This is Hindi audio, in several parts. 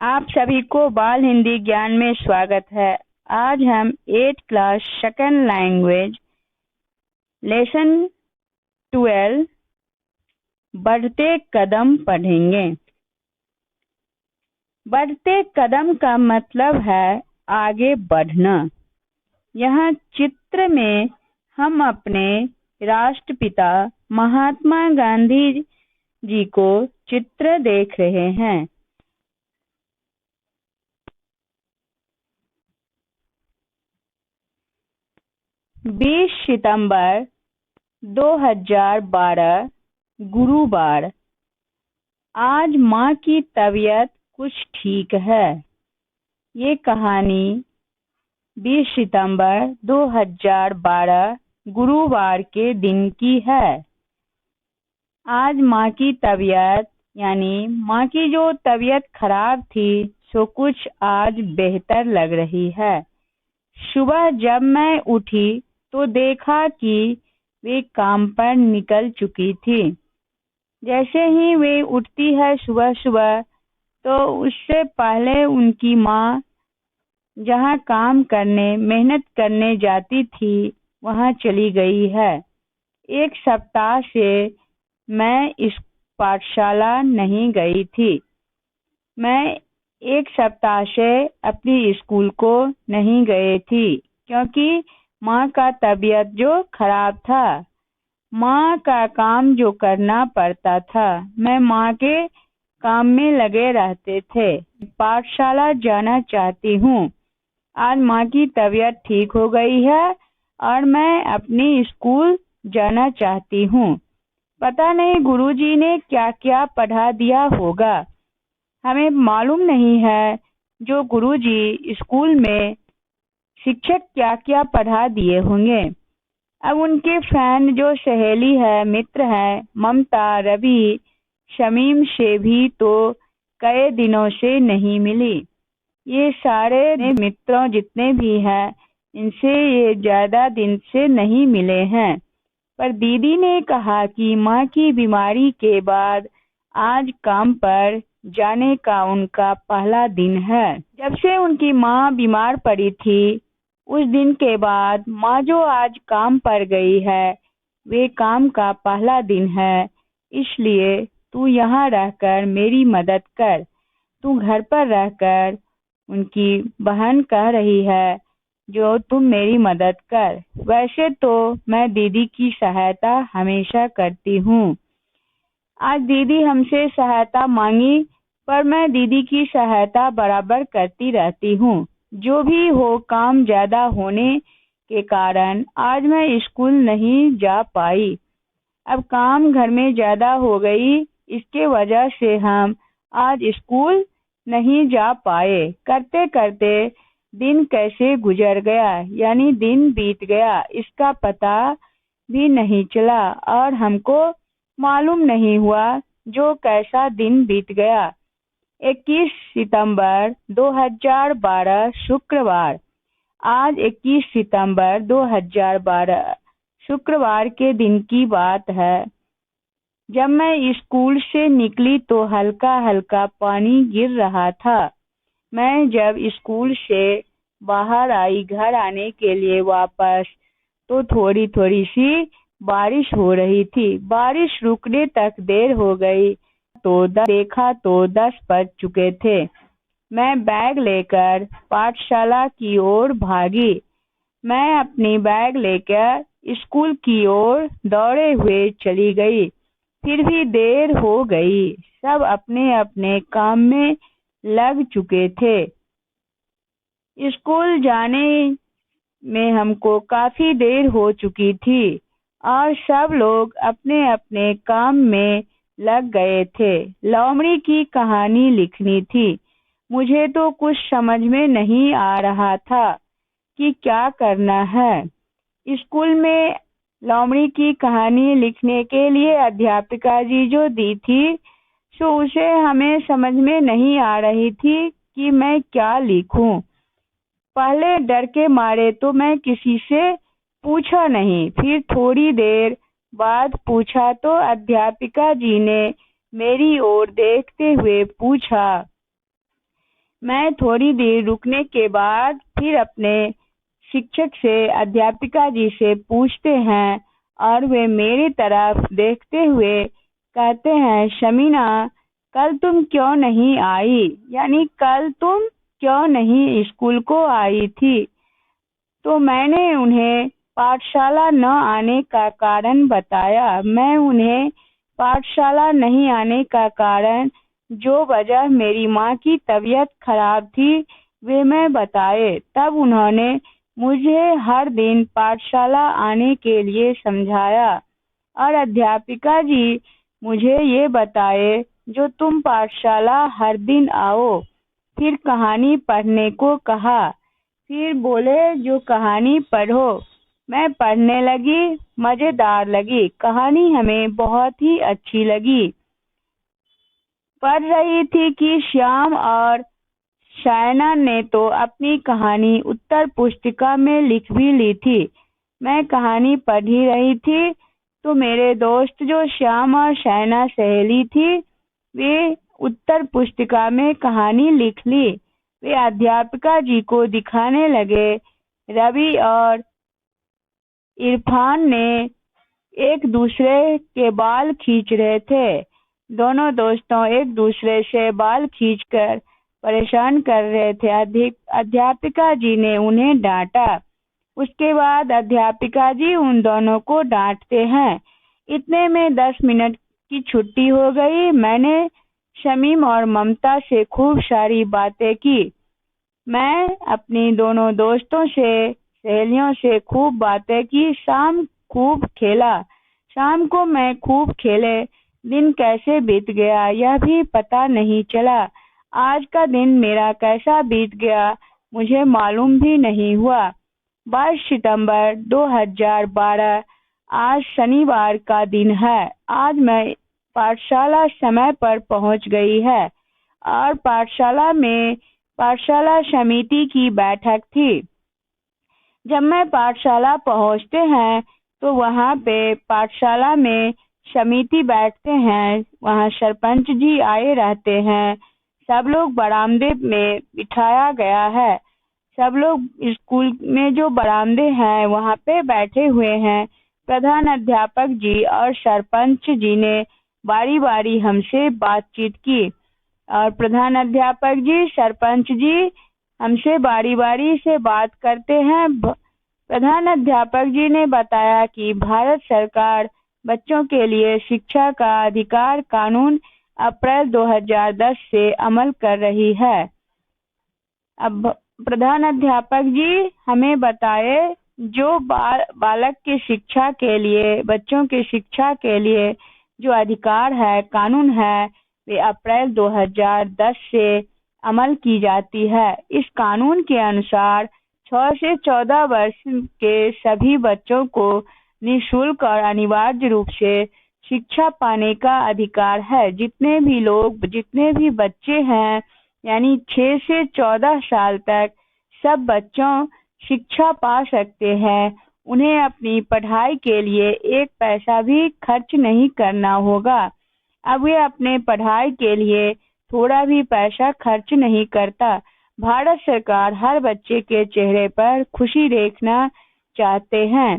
आप सभी को बाल हिंदी ज्ञान में स्वागत है। आज हम 8th class second language lesson 12 बढ़ते कदम पढ़ेंगे। बढ़ते कदम का मतलब है आगे बढ़ना। यहाँ चित्र में हम अपने राष्ट्रपिता महात्मा गांधी जी को चित्र देख रहे हैं। 20 सितंबर 2012 गुरुवार। आज माँ की तबीयत कुछ ठीक है। ये कहानी 20 सितंबर 2012 गुरुवार के दिन की है। आज माँ की तबीयत यानी माँ की जो तबीयत खराब थी सो कुछ आज बेहतर लग रही है। सुबह जब मैं उठी तो देखा कि वे काम पर निकल चुकी थी। जैसे ही वे उठती है सुबह सुबह तो उससे पहले उनकी माँ जहाँ काम करने मेहनत करने जाती थी वहाँ चली गई है। एक सप्ताह से मैं इस पाठशाला नहीं गई थी। मैं एक सप्ताह से अपनी स्कूल को नहीं गई थी क्योंकि माँ का तबीयत जो खराब था। माँ का काम जो करना पड़ता था, मैं माँ के काम में लगे रहते थे। पाठशाला जाना चाहती हूँ। आज माँ की तबीयत ठीक हो गई है और मैं अपनी स्कूल जाना चाहती हूँ। पता नहीं गुरुजी ने क्या क्या पढ़ा दिया होगा। हमें मालूम नहीं है जो गुरुजी स्कूल में शिक्षक क्या क्या पढ़ा दिए होंगे। अब उनके फैन जो सहेली है, मित्र है, ममता, रवि, शमीम से भी तो कई दिनों से नहीं मिली। ये सारे मित्रों जितने भी हैं इनसे ये ज्यादा दिन से नहीं मिले हैं। पर दीदी ने कहा कि माँ की बीमारी के बाद आज काम पर जाने का उनका पहला दिन है। जब से उनकी माँ बीमार पड़ी थी उस दिन के बाद माँ जो आज काम पर गई है वे काम का पहला दिन है। इसलिए तू यहाँ रहकर मेरी मदद कर। तू घर पर रहकर उनकी बहन कह रही है जो तुम मेरी मदद कर। वैसे तो मैं दीदी की सहायता हमेशा करती हूँ। आज दीदी हमसे सहायता मांगी पर मैं दीदी की सहायता बराबर करती रहती हूँ। जो भी हो काम ज्यादा होने के कारण आज मैं स्कूल नहीं जा पाई। अब काम घर में ज्यादा हो गई, इसके वजह से हम आज स्कूल नहीं जा पाए। करते करते दिन कैसे गुजर गया यानी दिन बीत गया इसका पता भी नहीं चला और हमको मालूम नहीं हुआ जो कैसा दिन बीत गया। 21 सितंबर 2012 शुक्रवार। आज 21 सितंबर 2012 शुक्रवार के दिन की बात है। जब मैं स्कूल से निकली तो हल्का हल्का पानी गिर रहा था। मैं जब स्कूल से बाहर आई घर आने के लिए वापस तो थोड़ी थोड़ी सी बारिश हो रही थी। बारिश रुकने तक देर हो गई तो देखा तो 10 बज चुके थे। मैं बैग लेकर पाठशाला की ओर भागी। मैं अपनी बैग लेकर स्कूल की ओर दौड़े हुए चली गई। फिर भी देर हो गई। सब अपने अपने काम में लग चुके थे। स्कूल जाने में हमको काफी देर हो चुकी थी और सब लोग अपने अपने काम में लग गए थे। लोमड़ी की कहानी लिखनी थी। मुझे तो कुछ समझ में नहीं आ रहा था कि क्या करना है। स्कूल में लोमड़ी की कहानी लिखने के लिए अध्यापिका जी जो दी थी सो उसे हमें समझ में नहीं आ रही थी कि मैं क्या लिखूं। पहले डर के मारे तो मैं किसी से पूछा नहीं। फिर थोड़ी देर बाद पूछा तो अध्यापिका जी ने मेरी ओर देखते हुए पूछा, मैं थोड़ी देर रुकने के बाद फिर अपने शिक्षक से, अध्यापिका जी से पूछते हैं और वे मेरी तरफ देखते हुए कहते हैं, शमीना, कल तुम क्यों नहीं आई? यानी कल तुम क्यों नहीं स्कूल को आई थी? तो मैंने उन्हें पाठशाला न आने का कारण बताया। मैं उन्हें पाठशाला नहीं आने का कारण, जो वजह मेरी माँ की तबीयत खराब थी, वे मैं बताए। तब उन्होंने मुझे हर दिन पाठशाला आने के लिए समझाया और अध्यापिका जी मुझे ये बताए, जो तुम पाठशाला हर दिन आओ। फिर कहानी पढ़ने को कहा। फिर बोले, जो कहानी पढ़ो। मैं पढ़ने लगी। मजेदार लगी कहानी, हमें बहुत ही अच्छी लगी। पढ़ रही थी कि श्याम और शायना ने तो अपनी कहानी उत्तर पुस्तिका में लिख भी ली थी। मैं कहानी पढ़ ही रही थी तो मेरे दोस्त, जो श्याम और शायना सहेली थी, वे उत्तर पुस्तिका में कहानी लिख ली। वे अध्यापिका जी को दिखाने लगे। रवि और इरफान ने एक दूसरे के बाल खींच रहे थे। दोनों दोस्तों एक दूसरे से बाल खींचकर परेशान कर रहे थे। अध्यापिका जी ने उन्हें डांटा। उसके बाद अध्यापिका जी उन दोनों को डांटते हैं। इतने में 10 मिनट की छुट्टी हो गई। मैंने शमीम और ममता से खूब सारी बातें की। मैं अपनी दोनों दोस्तों से, सहेलियों से खूब बातें की। शाम खूब खेला। शाम को मैं खूब खेले। दिन कैसे बीत गया यह भी पता नहीं चला। आज का दिन मेरा कैसा बीत गया मुझे मालूम भी नहीं हुआ। 22 सितंबर 2012 आज शनिवार का दिन है। आज मैं पाठशाला समय पर पहुंच गई है और पाठशाला समिति की बैठक थी। जब मैं पाठशाला पहुंचते हैं तो वहां पे पाठशाला में समिति बैठते हैं। वहां सरपंच जी आए रहते हैं। सब लोग बरामदे में बिठाया गया है। सब लोग स्कूल में जो बरामदे हैं वहां पे बैठे हुए हैं। प्रधान अध्यापक जी और सरपंच जी ने बारी बारी हमसे बातचीत की और प्रधान अध्यापक जी, सरपंच जी हमसे बारी बारी से बात करते हैं। प्रधान अध्यापक जी ने बताया कि भारत सरकार बच्चों के लिए शिक्षा का अधिकार कानून अप्रैल 2010 से अमल कर रही है। अब प्रधान अध्यापक जी हमें बताए, जो बालक की शिक्षा के लिए, बच्चों की शिक्षा के लिए जो अधिकार है, कानून है, वे अप्रैल 2010 से अमल की जाती है। इस कानून के अनुसार 6 से 14 वर्ष के सभी बच्चों को निःशुल्क और अनिवार्य रूप से शिक्षा पाने का अधिकार है। जितने भी बच्चे हैं, यानी 6 से 14 साल तक सब बच्चों शिक्षा पा सकते हैं। उन्हें अपनी पढ़ाई के लिए एक पैसा भी खर्च नहीं करना होगा। अब वे अपने पढ़ाई के लिए थोड़ा भी पैसा खर्च नहीं करता। भारत सरकार हर बच्चे के चेहरे पर खुशी देखना चाहते हैं।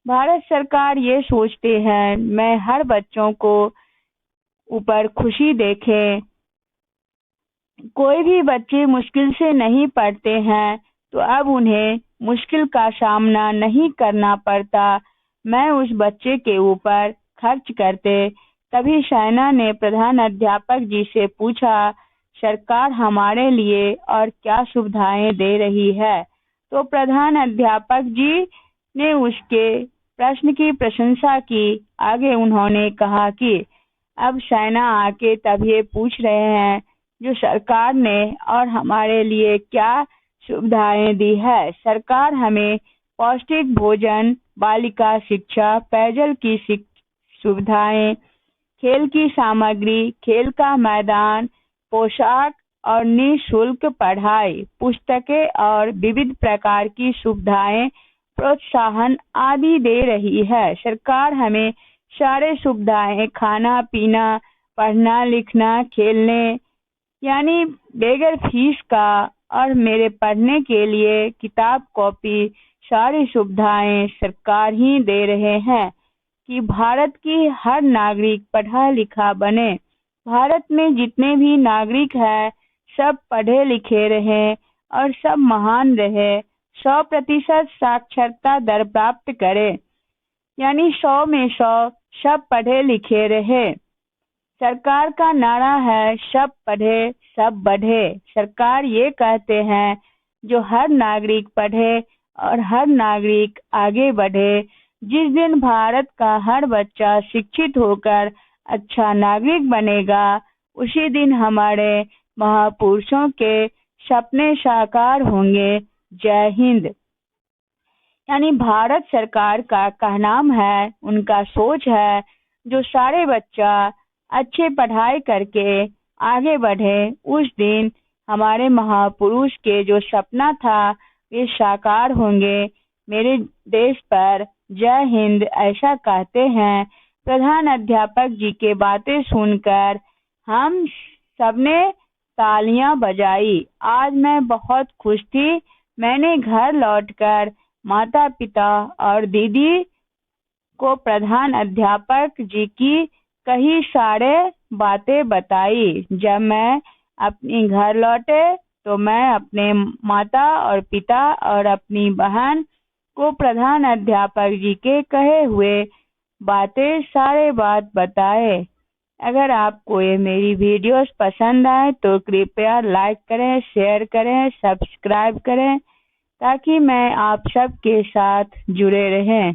भारत सरकार ये सोचते हैं, मैं हर बच्चों को ऊपर खुशी देखे। कोई भी बच्चे मुश्किल से नहीं पढ़ते हैं तो अब उन्हें मुश्किल का सामना नहीं करना पड़ता। मैं उस बच्चे के ऊपर खर्च करते। तभी शायना ने प्रधान अध्यापक जी से पूछा, सरकार हमारे लिए और क्या सुविधाएं दे रही है? तो प्रधान अध्यापक जी ने उसके प्रश्न की प्रशंसा की। आगे उन्होंने कहा कि अब शायना आके तब ये पूछ रहे हैं, जो सरकार ने और हमारे लिए क्या सुविधाएं दी है। सरकार हमें पौष्टिक भोजन, बालिका शिक्षा, पेयजल की सुविधाएं, खेल की सामग्री, खेल का मैदान, पोशाक और निःशुल्क पढ़ाई, पुस्तकें और विविध प्रकार की सुविधाएं, प्रोत्साहन आदि दे रही है। सरकार हमें सारे सुविधाएं, खाना पीना, पढ़ना लिखना, खेलने यानी बगैर फीस का, और मेरे पढ़ने के लिए किताब कॉपी सारी सुविधाएं सरकार ही दे रहे हैं कि भारत की हर नागरिक पढ़ा लिखा बने। भारत में जितने भी नागरिक हैं सब पढ़े लिखे रहे और सब महान रहे। 100% साक्षरता दर प्राप्त करे, यानी 100 में 100 सब पढ़े लिखे रहे। सरकार का नारा है सब पढ़े सब बढ़े। सरकार ये कहते हैं जो हर नागरिक पढ़े और हर नागरिक आगे बढ़े। जिस दिन भारत का हर बच्चा शिक्षित होकर अच्छा नागरिक बनेगा, उसी दिन हमारे महापुरुषों के सपने साकार होंगे। जय हिंद। यानी भारत सरकार का कहना है, उनका सोच है, जो सारे बच्चा अच्छे पढ़ाई करके आगे बढ़े, उस दिन हमारे महापुरुष के जो सपना था वे साकार होंगे मेरे देश पर। जय हिंद ऐसा कहते हैं। प्रधान अध्यापक जी के बातें सुनकर हम सबने तालियां बजाई। आज मैं बहुत खुश थी। मैंने घर लौटकर माता पिता और दीदी को प्रधान अध्यापक जी की कई सारे बातें बताई। जब मैं अपने घर लौटे तो मैं अपने माता और पिता और अपनी बहन को प्रधान अध्यापक जी के कहे हुए बातें सारे बात बताए। अगर आपको ये मेरी वीडियोस पसंद आए तो कृपया लाइक करें, शेयर करें, सब्सक्राइब करें, ताकि मैं आप सबके साथ जुड़े रहें।